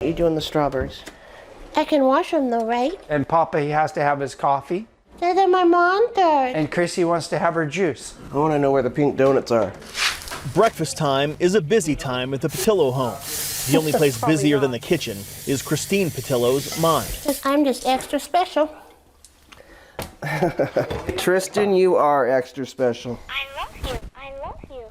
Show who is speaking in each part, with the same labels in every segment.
Speaker 1: you doing the strawberries? I can wash them though, right?
Speaker 2: And Papa, he has to have his coffee.
Speaker 1: That's my mom does.
Speaker 2: And Chrissy wants to have her juice.
Speaker 1: I want to know where the pink donuts are.
Speaker 3: Breakfast time is a busy time at the Patillo home. The only place busier than the kitchen is Christine Patillo's mind.
Speaker 1: I'm just extra special.
Speaker 4: Tristan, you are extra special.
Speaker 1: I love you. I love you.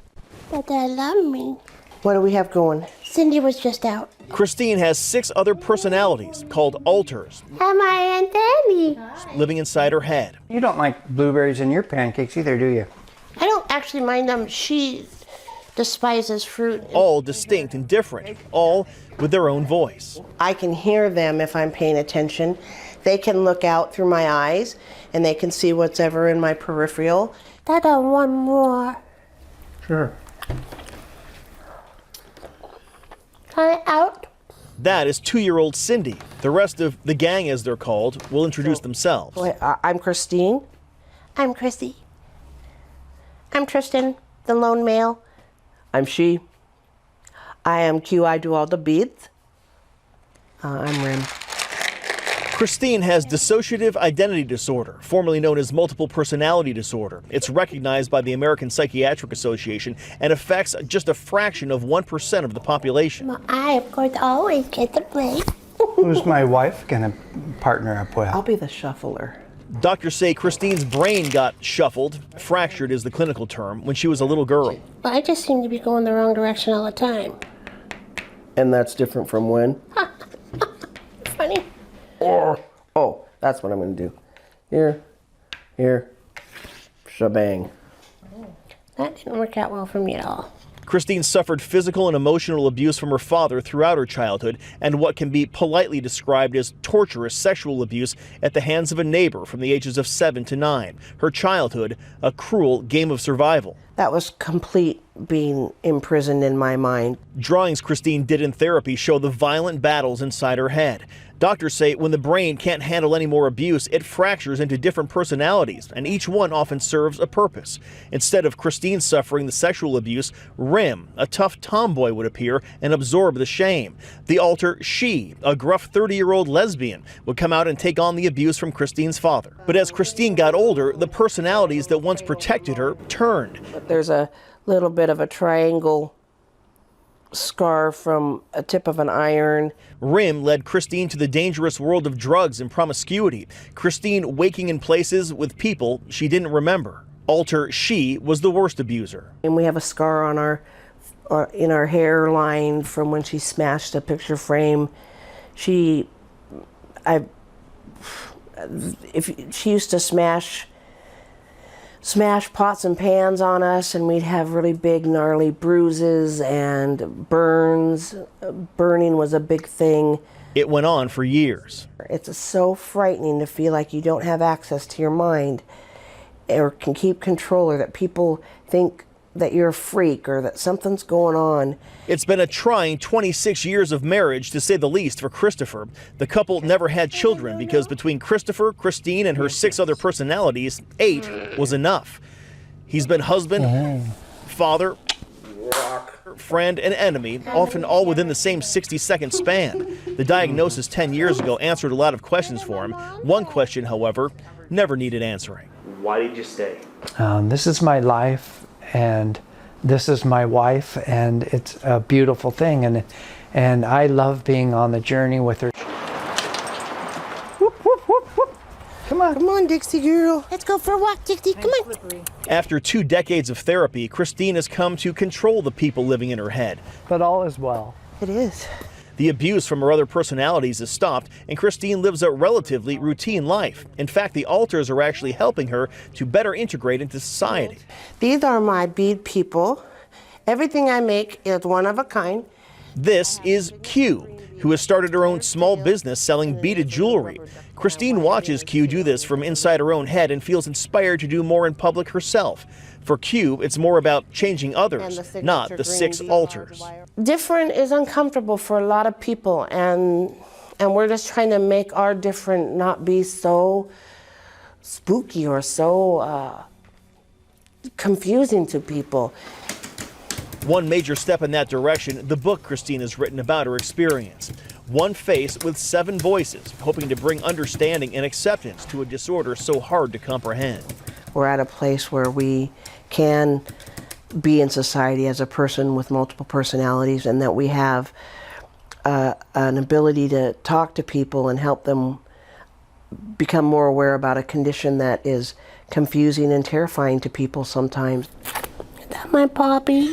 Speaker 1: But I love me. What do we have going? Cindy was just out.
Speaker 3: Christine has 6 other personalities called alters
Speaker 1: Am I Aunt Danny?
Speaker 3: living inside her head.
Speaker 2: You don't like blueberries in your pancakes either, do you?
Speaker 1: I don't actually mind them. She despises fruit.
Speaker 3: All distinct and different, all with their own voice.
Speaker 1: I can hear them if I'm paying attention. They can look out through my eyes and they can see what's ever in my peripheral. Dada, one more.
Speaker 2: Sure.
Speaker 1: Out.
Speaker 3: That is 2-year-old Cindy. The rest of the gang, as they're called, will introduce themselves.
Speaker 1: I'm Christine. I'm Chrissy. I'm Tristan, the lone male.
Speaker 4: I'm she.
Speaker 1: I am Q. I do all the beads. I'm Rim.
Speaker 3: Christine has dissociative identity disorder, formerly known as multiple personality disorder. It's recognized by the American Psychiatric Association and affects just a fraction of 1% of the population.
Speaker 1: I, of course, always get the play.
Speaker 2: Who's my wife gonna partner up with?
Speaker 1: I'll be the shuffler.
Speaker 3: Doctors say Christine's brain got shuffled, fractured is the clinical term, when she was a little girl.
Speaker 1: I just seem to be going the wrong direction all the time.
Speaker 4: And that's different from when?
Speaker 1: Funny.
Speaker 4: Oh, that's what I'm going to do. Here, shebang.
Speaker 1: That didn't work out well for me at all.
Speaker 3: Christine suffered physical and emotional abuse from her father throughout her childhood and what can be politely described as torturous sexual abuse at the hands of a neighbor from the ages of 7 to 9. Her childhood, a cruel game of survival.
Speaker 1: That was complete being imprisoned in my mind.
Speaker 3: Drawings Christine did in therapy show the violent battles inside her head. Doctors say when the brain can't handle any more abuse, it fractures into different personalities, and each one often serves a purpose. Instead of Christine suffering the sexual abuse, Rim, a tough tomboy, would appear and absorb the shame. The alter She, a gruff 30-year-old lesbian, would come out and take on the abuse from Christine's father. But as Christine got older, the personalities that once protected her turned.
Speaker 1: There's a little bit of a triangle scar from a tip of an iron.
Speaker 3: Rim led Christine to the dangerous world of drugs and promiscuity. Christine waking in places with people she didn't remember. Alter She was the worst abuser.
Speaker 1: And we have a scar on in our hairline from when she smashed a picture frame. She used to smash pots and pans on us, and we'd have really big gnarly bruises and burns. Burning was a big thing.
Speaker 3: It went on for years.
Speaker 1: It's so frightening to feel like you don't have access to your mind or can keep control, or that people think that you're a freak or that something's going on.
Speaker 3: It's been a trying 26 years of marriage, to say the least, for Christopher. The couple never had children because between Christopher, Christine, and her 6 other personalities, 8 was enough. He's been husband, father, friend, and enemy, often all within the same 60-second span. The diagnosis 10 years ago answered a lot of questions for him. One question, however, never needed answering.
Speaker 5: Why did you stay?
Speaker 2: This is my life, and this is my wife, and it's a beautiful thing, and I love being on the journey with her. Whoop, whoop, whoop, whoop. Come on, Dixie girl.
Speaker 1: Let's go for a walk, Dixie. Come on.
Speaker 3: After 2 decades of therapy, Christine has come to control the people living in her head.
Speaker 2: But all is well.
Speaker 1: It is.
Speaker 3: The abuse from her other personalities has stopped, and Christine lives a relatively routine life. In fact, the alters are actually helping her to better integrate into society.
Speaker 1: These are my bead people. Everything I make is one of a kind.
Speaker 3: This is Q, who has started her own small business selling beaded jewelry. Christine watches Q do this from inside her own head and feels inspired to do more in public herself. For Q, it's more about changing others, not the 6 alters.
Speaker 1: Different is uncomfortable for a lot of people, and we're just trying to make our different not be so spooky or so confusing to people.
Speaker 3: One major step in that direction, the book Christine has written about her experience. One face with 7 voices, hoping to bring understanding and acceptance to a disorder so hard to comprehend.
Speaker 1: We're at a place where we can be in society as a person with multiple personalities, and that we have an ability to talk to people and help them become more aware about a condition that is confusing and terrifying to people sometimes. Is that my puppy?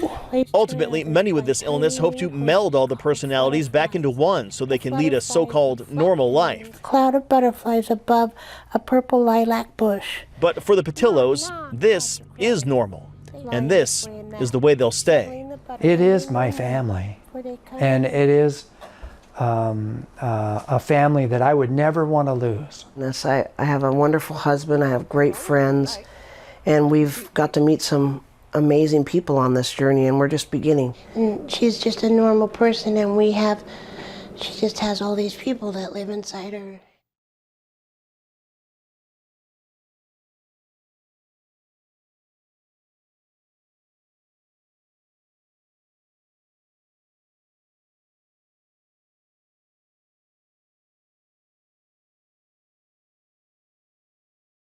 Speaker 3: Ultimately, many with this illness hope to meld all the personalities back into one so they can lead a so-called normal life.
Speaker 5: Cloud of butterflies above a purple lilac bush.
Speaker 3: But for the Patillos, this is normal, and this is the way they'll stay.
Speaker 2: It is my family, and it is a family that I would never want to lose.
Speaker 1: Yes, I have a wonderful husband, I have great friends, and we've got to meet some amazing people on this journey, and we're just beginning.
Speaker 5: And she's just a normal person, and she just has all these people that live inside her.